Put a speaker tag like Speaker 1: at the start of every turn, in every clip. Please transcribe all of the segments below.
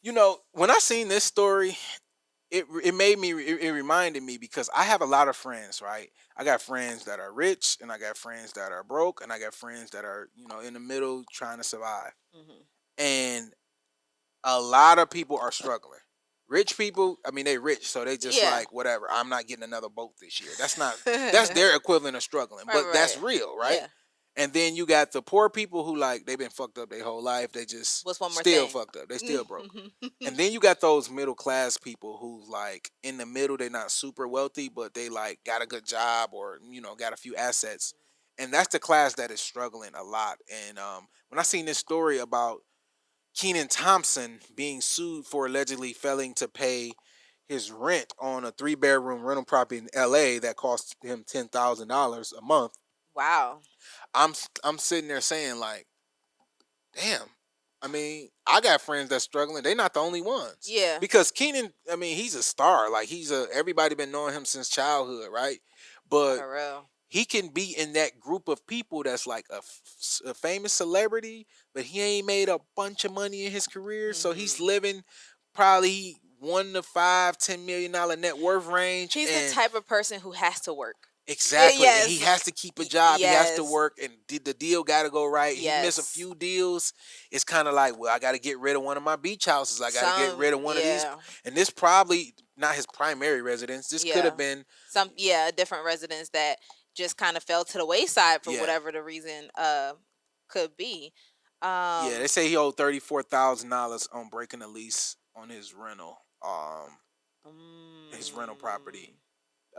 Speaker 1: When I seen this story, it made me it reminded me because I have a lot of friends, right? I got friends that are rich and I got friends that are broke and I got friends that are, in the middle trying to survive.
Speaker 2: Hmm.
Speaker 1: And a lot of people are struggling. Rich people, I mean, they rich, so they just
Speaker 2: Yeah.
Speaker 1: like whatever. I'm not getting another boat this year. That's their equivalent of struggling,
Speaker 2: Right,
Speaker 1: but that's
Speaker 2: right.
Speaker 1: real, right?
Speaker 2: Yeah.
Speaker 1: And then you got the poor people who like they've been fucked up their whole life. They just
Speaker 2: What's one more
Speaker 1: still
Speaker 2: thing?
Speaker 1: fucked up. They still broke. And then you got those middle class people who like in the middle, they're not super wealthy, but they like got a good job or got a few assets. And that's the class that is struggling a lot. And when I seen this story about Kenan Thompson being sued for allegedly failing to pay his rent on a 3 bedroom rental property in LA that cost him $10,000 a month.
Speaker 2: Wow.
Speaker 1: I'm sitting there saying like, damn. I mean, I got friends that's struggling. They're not the only ones.
Speaker 2: Yeah.
Speaker 1: Because Keenan, I mean, he's a star. Like everybody been knowing him since childhood, right? But
Speaker 2: For real.
Speaker 1: he can be in that group of people that's like a famous celebrity, but he ain't made a bunch of money in his career, so he's
Speaker 2: Hmm.
Speaker 1: living probably 1 to 5, $10 million net worth range,
Speaker 2: He's the
Speaker 1: and
Speaker 2: type of person who has to work.
Speaker 1: exactly, and he
Speaker 2: Yes.
Speaker 1: has to keep a job. He has to
Speaker 2: Yes.
Speaker 1: work, and the deal got to go right. He missed a
Speaker 2: Yes.
Speaker 1: few deals. It's kind of like, well, I got to get rid of one of my beach houses. I got to get rid of one of these,
Speaker 2: Yeah.
Speaker 1: and this probably not his primary residence. This could have
Speaker 2: Yeah.
Speaker 1: been,
Speaker 2: Different residents that just kind of fell to the wayside for
Speaker 1: yeah.
Speaker 2: whatever the reason could be.
Speaker 1: Yeah, they
Speaker 2: Um,
Speaker 1: say he owed $34,000 on breaking a lease on his rental property.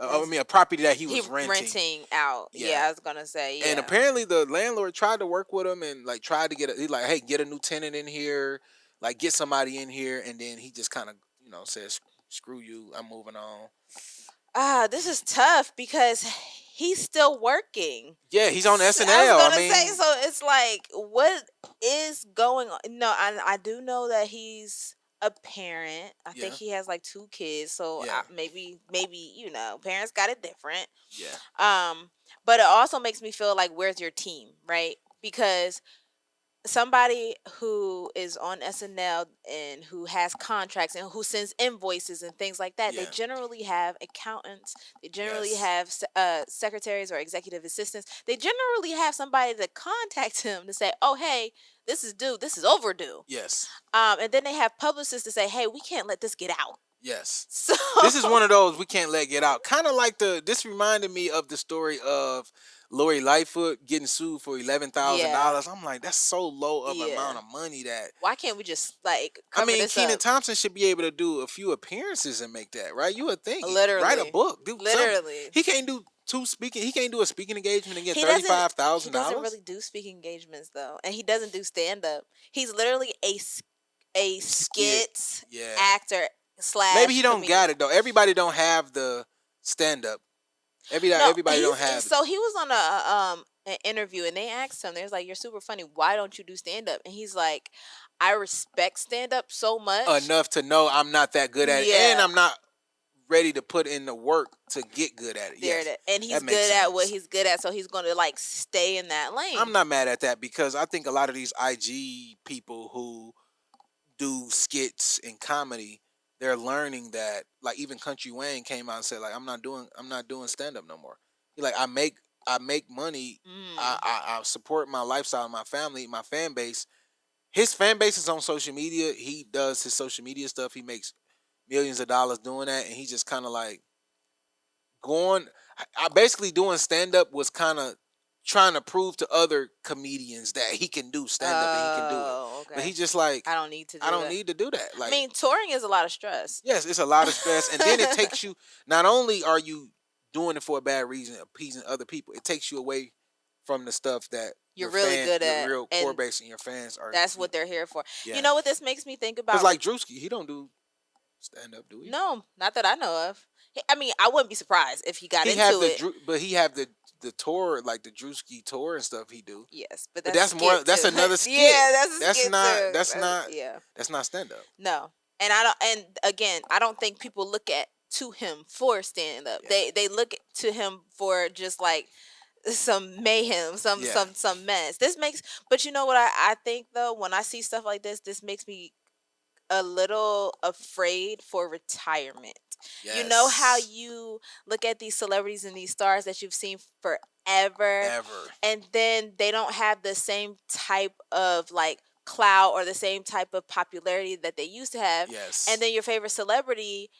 Speaker 2: mm,
Speaker 1: I
Speaker 2: that's
Speaker 1: mean, a property that he
Speaker 2: he
Speaker 1: was renting.
Speaker 2: renting out.
Speaker 1: Yeah,
Speaker 2: Yeah, I was gonna say,
Speaker 1: and
Speaker 2: yeah.
Speaker 1: apparently the landlord tried to work with him and like tried to he's like, hey, get a new tenant in here, like get somebody in here, and then he just kind of says, screw you, I'm moving on.
Speaker 2: This is tough because he's still working.
Speaker 1: Yeah, he's on
Speaker 2: I was
Speaker 1: SNL. I
Speaker 2: gonna say,
Speaker 1: mean,
Speaker 2: so it's like, what is going on? No, I do know that he's a parent. I think
Speaker 1: yeah,
Speaker 2: he has like two kids, so
Speaker 1: yeah,
Speaker 2: maybe parents got it different.
Speaker 1: yeah,
Speaker 2: Um, but it also makes me feel like, where's your team, right? Because somebody who is on SNL and who has contracts and who sends invoices and things like that, they
Speaker 1: yeah,
Speaker 2: generally have accountants. They generally
Speaker 1: yes,
Speaker 2: have secretaries or executive assistants. They generally have somebody to contact him to say, "Oh, hey, this is due. This is overdue."
Speaker 1: yes,
Speaker 2: And then they have publicists to say, "Hey, we can't let this get out."
Speaker 1: yes.
Speaker 2: So
Speaker 1: This is one of those we can't let get out. Kind of like this reminded me of the story of Lori Lightfoot getting sued for
Speaker 2: yeah,
Speaker 1: $11,000. I'm like, that's so low of amount
Speaker 2: yeah.
Speaker 1: of money that
Speaker 2: Why can't we just like
Speaker 1: I
Speaker 2: cover
Speaker 1: mean,
Speaker 2: this
Speaker 1: Kenan
Speaker 2: up?
Speaker 1: Thompson should be able to do a few appearances and make that right. You would think write a
Speaker 2: Literally,
Speaker 1: book, do something.
Speaker 2: literally.
Speaker 1: He can't do two speaking. He can't do a speaking engagement and get
Speaker 2: He
Speaker 1: thirty
Speaker 2: doesn't
Speaker 1: five
Speaker 2: he
Speaker 1: thousand
Speaker 2: doesn't
Speaker 1: dollars.
Speaker 2: really do speaking engagements though, and he doesn't do stand up. He's literally a
Speaker 1: Skit,
Speaker 2: skit
Speaker 1: yeah.
Speaker 2: actor
Speaker 1: Maybe he
Speaker 2: slash
Speaker 1: don't got
Speaker 2: comedian.
Speaker 1: it though. Everybody don't have the stand up.
Speaker 2: No,
Speaker 1: Everybody don't have it.
Speaker 2: so he was on a an interview and they asked him, they was like, "You're super funny. Why don't you do stand up?" And he's like, "I respect stand up so much."
Speaker 1: Enough to know I'm not that good at it, and
Speaker 2: Yeah,
Speaker 1: I'm not ready to put in the work to get good at it.
Speaker 2: there it
Speaker 1: Yes,
Speaker 2: is. And
Speaker 1: that
Speaker 2: he's
Speaker 1: makes
Speaker 2: good at what
Speaker 1: sense.
Speaker 2: he's good at, so he's going to like stay in that
Speaker 1: I'm
Speaker 2: lane.
Speaker 1: not mad at that because I think a lot of these IG people who do skits and comedy, they're learning that like even Country Wayne came out and said like I'm not doing stand up no more. He like I make money. I,
Speaker 2: Mm.
Speaker 1: I I support my lifestyle, my family, my fan base. His fan base is on social media. He does his social media stuff. He makes millions of dollars doing that, and he just kind of like going. I basically doing stand up was kind of trying to prove to other comedians that he can do stand up and he can do it.
Speaker 2: Oh,
Speaker 1: But he
Speaker 2: okay.
Speaker 1: just like
Speaker 2: I don't need to
Speaker 1: I
Speaker 2: do
Speaker 1: don't
Speaker 2: that.
Speaker 1: need to do that.
Speaker 2: I
Speaker 1: Like
Speaker 2: mean, touring is a lot of stress.
Speaker 1: yes, it's a lot of stress, and then it takes you. Not only are you doing it for a bad reason, appeasing other people, it takes you away from the stuff that
Speaker 2: You're really good
Speaker 1: your
Speaker 2: at,
Speaker 1: real core
Speaker 2: and
Speaker 1: base and your fans are.
Speaker 2: that's what they're here for. You
Speaker 1: Yeah,
Speaker 2: know what this makes me think
Speaker 1: because
Speaker 2: about?
Speaker 1: like Drewski, he don't do stand up, do he?
Speaker 2: No, not that I know of. I mean, I wouldn't be surprised if he got
Speaker 1: He have
Speaker 2: into
Speaker 1: the
Speaker 2: it.
Speaker 1: Drew, but he have the tour like the Drewski tour and stuff he do.
Speaker 2: Yes, but
Speaker 1: But
Speaker 2: that's a
Speaker 1: that's more.
Speaker 2: skit
Speaker 1: That's
Speaker 2: too.
Speaker 1: another skit.
Speaker 2: Yeah, that's a
Speaker 1: That's
Speaker 2: skit
Speaker 1: not.
Speaker 2: too.
Speaker 1: That's not.
Speaker 2: Yeah.
Speaker 1: That's not stand up.
Speaker 2: No. And I don't, and again, I don't think people look at to him for stand up.
Speaker 1: Yeah.
Speaker 2: They look to him for just like some mayhem,
Speaker 1: Yeah.
Speaker 2: some mess. This makes, but you know what I think though, when I see stuff like this makes me a little afraid for retirement. You know how
Speaker 1: Yes.
Speaker 2: you look at these celebrities and these stars that you've seen forever,
Speaker 1: Ever.
Speaker 2: and then they don't have the same type of like clout or the same type of popularity that they used to have, and
Speaker 1: Yes.
Speaker 2: then your favorite celebrity,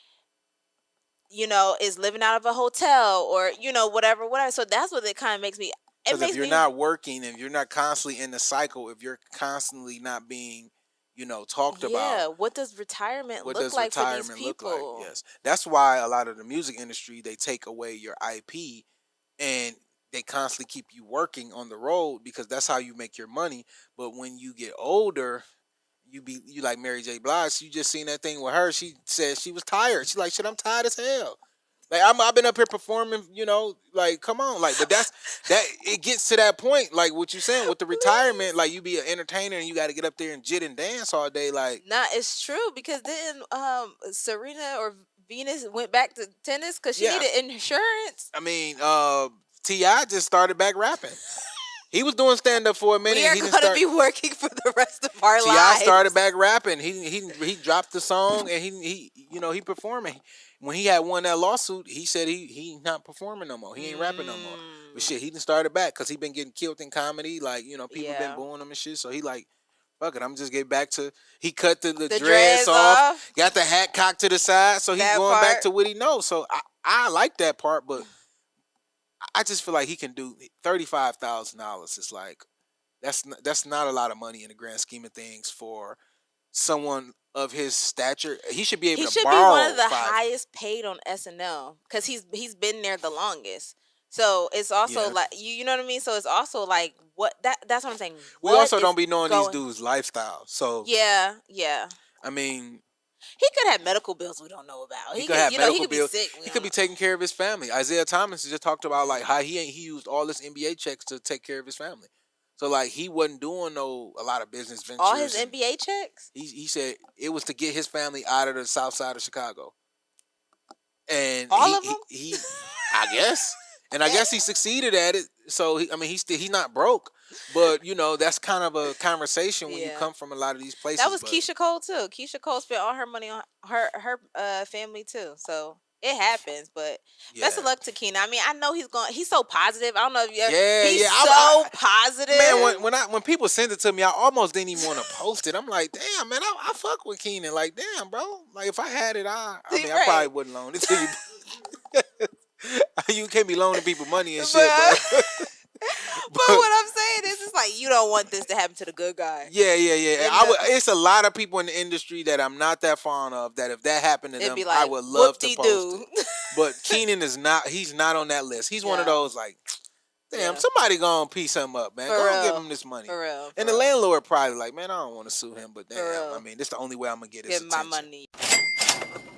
Speaker 2: is living out of a hotel or whatever. So that's what it kind of makes me. It
Speaker 1: Because if
Speaker 2: makes
Speaker 1: you're
Speaker 2: me,
Speaker 1: not working, if you're not constantly in the cycle, if you're constantly not being, talked about,
Speaker 2: yeah. What does retirement
Speaker 1: what
Speaker 2: look
Speaker 1: does
Speaker 2: like for these
Speaker 1: retirement look like?
Speaker 2: people?
Speaker 1: Yes. That's why a lot of the music industry, they take away your IP and they constantly keep you working on the road because that's how you make your money. But when you get older, you like Mary J. Blige. You just seen that thing with her. She said she was tired. She's like, shit, I'm tired as hell. Like I've been up here performing, like come on, like. But that it gets to that point, like what you saying with the retirement,
Speaker 2: Please.
Speaker 1: like you be an entertainer and you got to get up there and jit and dance all day, like.
Speaker 2: Nah, it's true because then Serena or Venus went back to tennis because she
Speaker 1: Yeah,
Speaker 2: needed insurance.
Speaker 1: I mean, Ti just started back rapping. He was doing stand up for a minute.
Speaker 2: We
Speaker 1: And
Speaker 2: are
Speaker 1: he didn't
Speaker 2: going to
Speaker 1: start.
Speaker 2: be working for the rest of our
Speaker 1: Ti started
Speaker 2: lives.
Speaker 1: back rapping. He dropped the song and he performing. When he had won that lawsuit, he said he not performing no more. He ain't rapping no more. But shit, he done started back because he been getting killed in comedy. Like people been
Speaker 2: Yeah.
Speaker 1: booing him and shit. So he like, fuck it, I'm just getting back to. He cut the
Speaker 2: The
Speaker 1: dreads
Speaker 2: dreads
Speaker 1: off,
Speaker 2: off.
Speaker 1: got the hat cocked to the side. So he
Speaker 2: That
Speaker 1: going back
Speaker 2: part.
Speaker 1: to what he knows. So I like that part, but I just feel like he can do $35,000. It's like that's not a lot of money in the grand scheme of things for someone of his stature. He should be able
Speaker 2: He
Speaker 1: to
Speaker 2: should be one
Speaker 1: borrow
Speaker 2: of the
Speaker 1: five.
Speaker 2: highest paid on SNL because he's been there the longest. So it's also
Speaker 1: Yeah.
Speaker 2: like you know what I mean. So it's also like that's what I'm saying.
Speaker 1: We
Speaker 2: What
Speaker 1: also
Speaker 2: is
Speaker 1: don't be knowing these
Speaker 2: going?
Speaker 1: dudes' lifestyle. So
Speaker 2: Yeah, yeah.
Speaker 1: I mean,
Speaker 2: He could have medical bills we don't know about.
Speaker 1: he
Speaker 2: He
Speaker 1: could
Speaker 2: could,
Speaker 1: have
Speaker 2: he
Speaker 1: medical
Speaker 2: could be
Speaker 1: bills.
Speaker 2: sick. We
Speaker 1: He
Speaker 2: don't
Speaker 1: could be
Speaker 2: know.
Speaker 1: taking care of his family. Isaiah Thomas just talked about like how he used all this NBA checks to take care of his family. So like he wasn't doing a lot of business
Speaker 2: All his
Speaker 1: ventures, and
Speaker 2: NBA checks.
Speaker 1: he said it was to get his family out of the south side of Chicago. And
Speaker 2: All of them.
Speaker 1: I guess, and I guess he succeeded at it. So I mean, he's not broke, but that's kind of a conversation when you
Speaker 2: Yeah.
Speaker 1: come from a lot of these
Speaker 2: That
Speaker 1: places.
Speaker 2: was
Speaker 1: But
Speaker 2: Keisha Cole too. Keisha Cole spent all her money on her family too. So it happens, but best of
Speaker 1: yeah,
Speaker 2: luck to Keena. I mean, I know he's so positive. I don't know if you're
Speaker 1: yeah,
Speaker 2: he's
Speaker 1: yeah.
Speaker 2: so
Speaker 1: Man,
Speaker 2: positive.
Speaker 1: when people send it to me, I almost didn't even want to post it. I'm like, damn, man, I fuck with Keenan. Like, damn, bro. Like, if I had it, I mean, I
Speaker 2: Right.
Speaker 1: probably wouldn't loan it to you. You can't be loaning people money and
Speaker 2: But
Speaker 1: shit, but
Speaker 2: but
Speaker 1: but
Speaker 2: what I'm saying is it's like you don't want this to happen to the good guy.
Speaker 1: yeah, yeah, yeah.
Speaker 2: And
Speaker 1: It's a lot of people in the industry that I'm not that fond of. That if that happened to
Speaker 2: it'd
Speaker 1: them,
Speaker 2: be
Speaker 1: I
Speaker 2: like
Speaker 1: would
Speaker 2: whoop
Speaker 1: love to
Speaker 2: de
Speaker 1: post
Speaker 2: doo.
Speaker 1: it. But Keenan is not. He's not on that list. He's one of
Speaker 2: Yeah.
Speaker 1: those like, damn,
Speaker 2: Yeah.
Speaker 1: somebody gonna piece him up, man.
Speaker 2: For
Speaker 1: Go and give
Speaker 2: real.
Speaker 1: him this money.
Speaker 2: For real. For
Speaker 1: And the
Speaker 2: real.
Speaker 1: landlord probably like, man, I don't want to sue him, but
Speaker 2: For
Speaker 1: damn, I
Speaker 2: real.
Speaker 1: mean, this the only way I'm gonna get his
Speaker 2: Give my
Speaker 1: attention.
Speaker 2: money.